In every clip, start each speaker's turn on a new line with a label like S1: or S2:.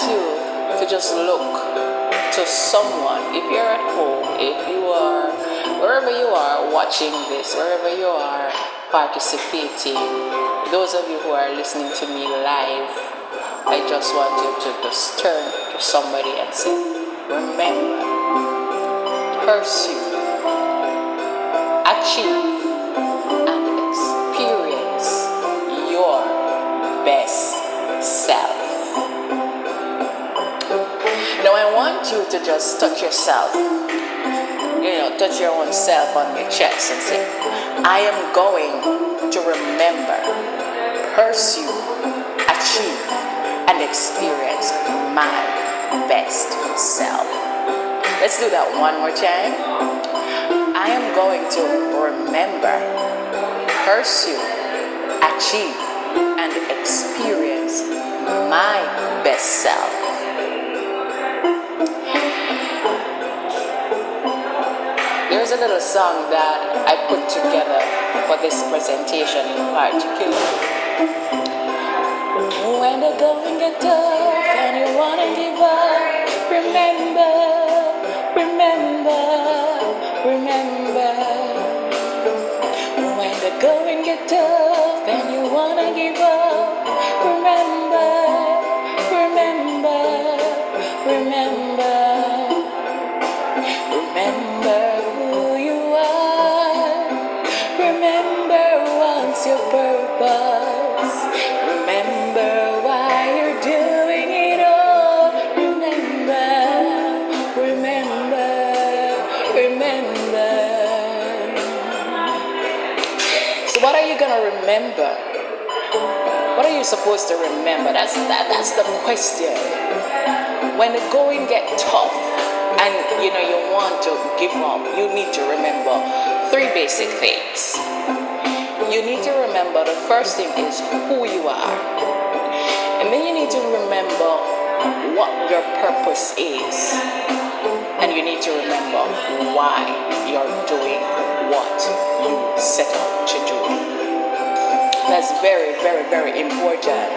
S1: you to just look to someone. If you're at home, if you are, wherever you are watching this, wherever you are participating, those of you who are listening to me live, I just want you to just turn to somebody and say, remember, pursue, achieve, and experience your best self. Now I want you to just touch yourself, touch your own self on your chest and say, I am going to remember, pursue, achieve, and experience my best self. Let's do that one more time. I am going to remember, pursue, achieve, and experience my best self. There's a little song that I put together for this presentation in particular. When the going gets tough and you wanna give up, remember, remember, remember. When the going gets tough and you wanna give up, remember, remember, remember. Remember who you are. Remember what's your purpose. Remember why you're doing it all. Remember, remember, remember. So what are you gonna remember? What are you supposed to remember? That's the question. When the going gets tough and you want to give up, you need to remember 3 basic things. You need to remember, the first thing is who you are. And then you need to remember what your purpose is. And you need to remember why you're doing what you set out to do. That's very, very, very important.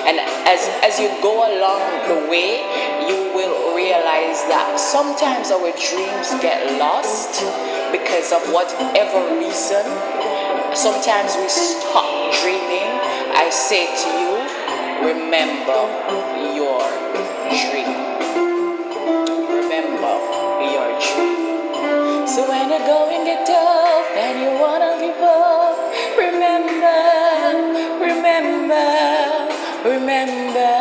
S1: And as you go along the way, you will realize that sometimes our dreams get lost because of whatever reason. Sometimes we stop dreaming. I say to you, remember your dream. Remember your dream. So when the going gets tough and you wanna give up, remember, remember, remember.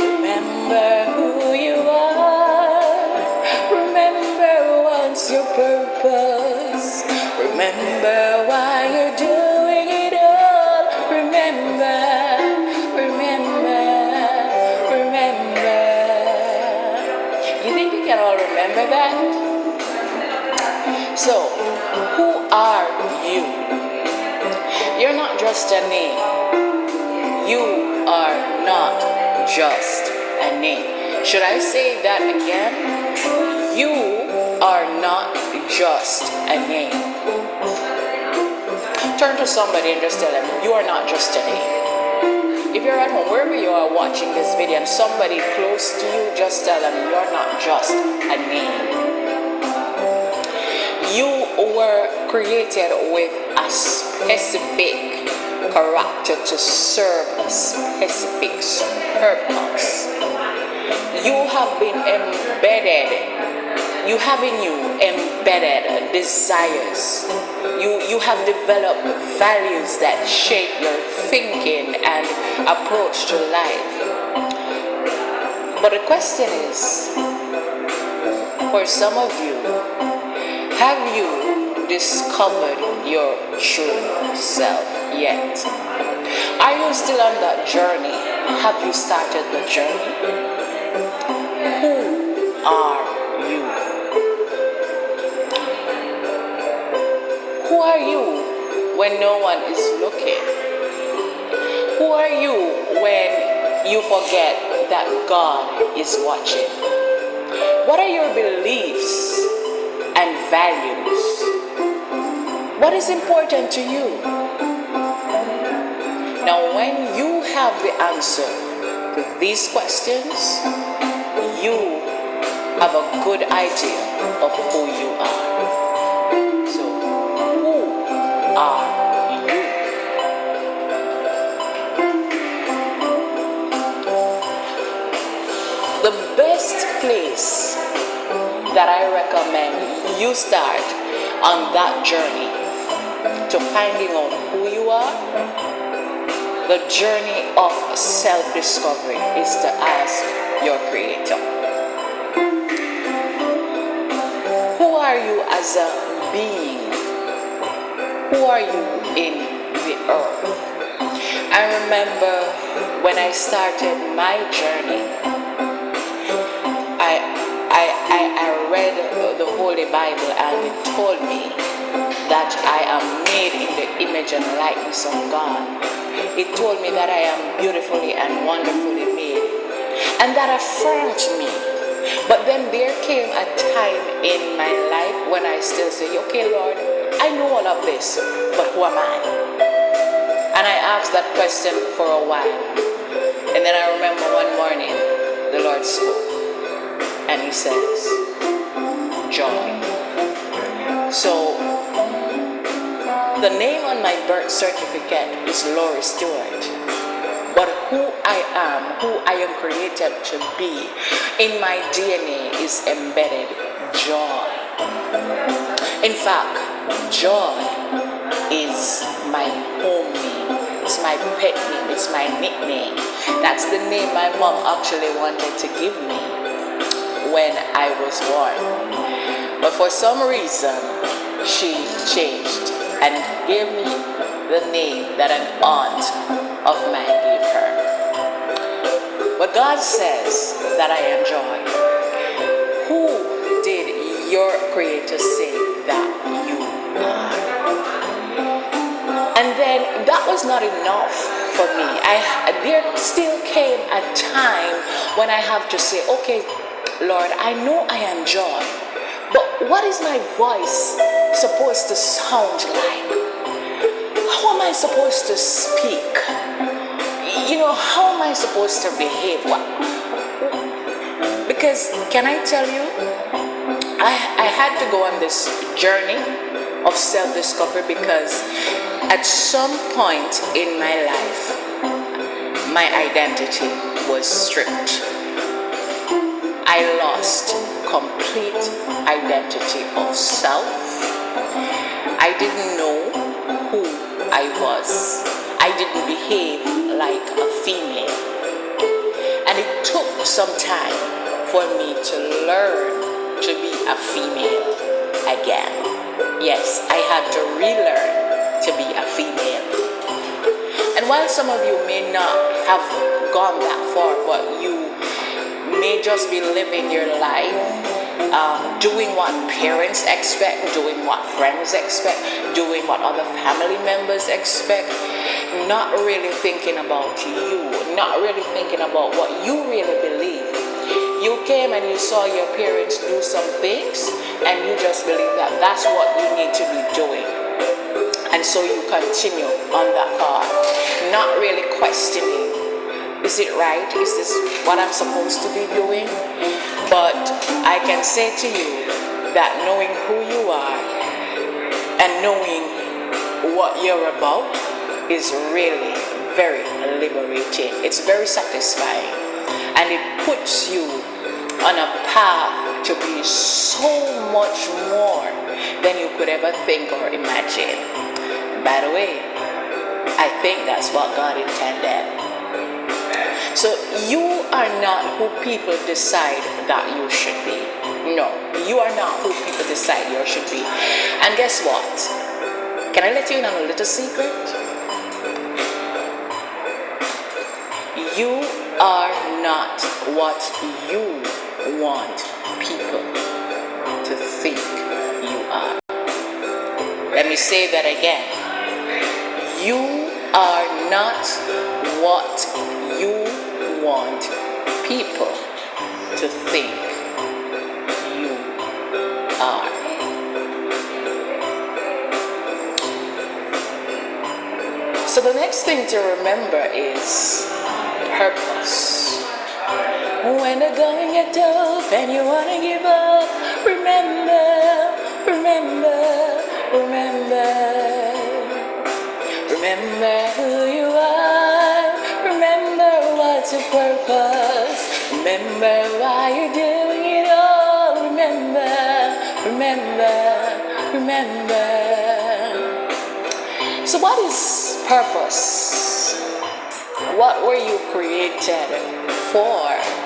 S1: Remember who you are. Remember what's your purpose. Remember why you're doing it all. Remember, remember, remember. You think you can all remember that? So, who are you? You're not just a name. You are not just a name. Should I say that again? You are not just a name. Turn to somebody and just tell them, you are not just a name. If you're at home, wherever you are watching this video, and somebody close to you, just tell them, you're not just a name. You were created with a specific character to serve a specific purpose. You have been embedded. You have in you embedded desires. You have developed values that shape your thinking and approach to life. But the question is, for some of you, have you discovered your true self yet? Are you still on that journey? Have you started the journey? Who are you? Who are you when no one is looking? Who are you when you forget that God is watching? What are your beliefs and values? What is important to you? Now, when you have the answer to these questions, you have a good idea of who you are. So, who are you? The best place that I recommend you start on that journey to finding out who you are, the journey of self-discovery, is to ask your Creator. Who are you as a being? Who are you in the earth? I remember when I started my journey, I read the Holy Bible, and it told me that I am made in the image and likeness of God. It told me that I am beautifully and wonderfully made, and that affirmed me. But then there came a time in my life when I still say, okay, Lord, I know all of this, but who am I? And I asked that question for a while. And then I remember one morning, the Lord spoke, and He says, joy. So, the name on my birth certificate is Lori Stewart. But who I am, who I am created to be, in my DNA is embedded joy. In fact, joy is my home name. It's my pet name. It's my nickname. That's the name my mom actually wanted to give me when I was born. But for some reason, she changed and gave me the name that an aunt of mine gave her. But God says that I am joy. Who did your Creator say that you are? And then that was not enough for me. There still came a time when I have to say, okay, Lord, I know I am joy, but what is my voice supposed to sound like? How am I supposed to speak? How am I supposed to behave? Because, can I tell you, I had to go on this journey of self-discovery because at some point in my life, my identity was stripped. I lost complete identity of self. I didn't know who I was. I didn't behave like a female. And it took some time for me to learn to be a female again. Yes, I had to relearn to be a female. And while some of you may not have gone that far, but you may just be living your life doing what parents expect, doing what friends expect, doing what other family members expect, not really thinking about you, not really thinking about what you really believe. You came and you saw your parents do some things, and you just believe that that's what you need to be doing. And so you continue on that path, not really questioning, is it right? Is this what I'm supposed to be doing? But I can say to you that knowing who you are and knowing what you're about is really very liberating. It's very satisfying. And it puts you on a path to be so much more than you could ever think or imagine. By the way, I think that's what God intended. So you are not who people decide that you should be. No, you are not who people decide you should be. And guess what? Can I let you in on a little secret? You are not what you want people to think you are. Let me say that again. You are not what you want people to think you are. So the next thing to remember is purpose. when the going gets tough and you wanna give up, remember, remember, remember. Remember who you are. Remember what's your purpose. Remember why you're doing it all. Remember, remember, remember. So what is purpose? What were you created for?